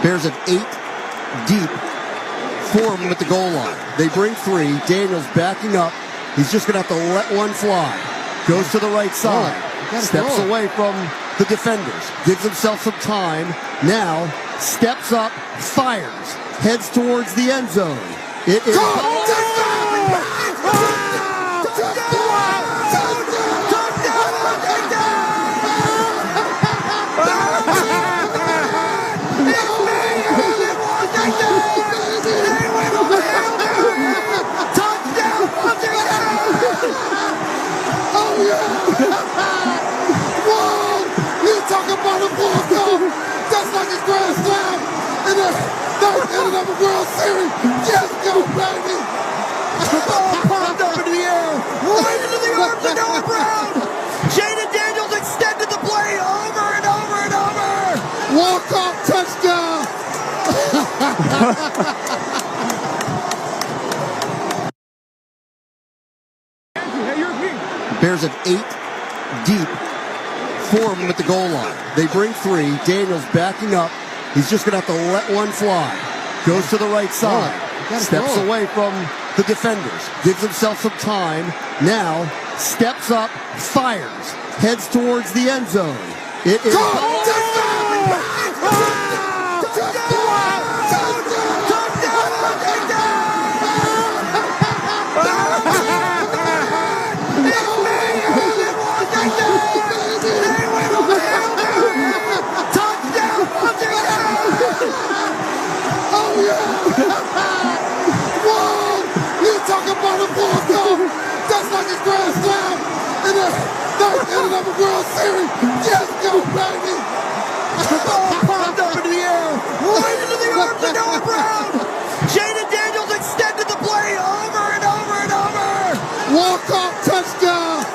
Bears at 8 deep, 4 of them at the goal line. They bring 3. Daniels backing up. He's just going to have to let one fly. Goes to the right side. Steps away from the defenders. Gives himself some time. Now steps up, fires. Heads towards the end zone. It is... Just like a grand slam in the third inning of a World Series. Yes, go, baby! Ball popped up into the air, right into the arms of Noah Brown. Jayden Daniels extended the play over and over and over. Walk-off touchdown! Bears at 8 deep, 4 of them at the goal line. They bring 3. Daniels backing up. He's just going to have to let one fly. Goes to the right side. Steps away from the defenders. Gives himself some time. Now steps up, fires. Heads towards the end zone. It is... Just like a grand slam in the third inning of a World Series. Yes, go, baby! Ball popped up into the air, right into the arms of Noah Brown. Jayden Daniels extended the play over and over and over. Walk-off touchdown!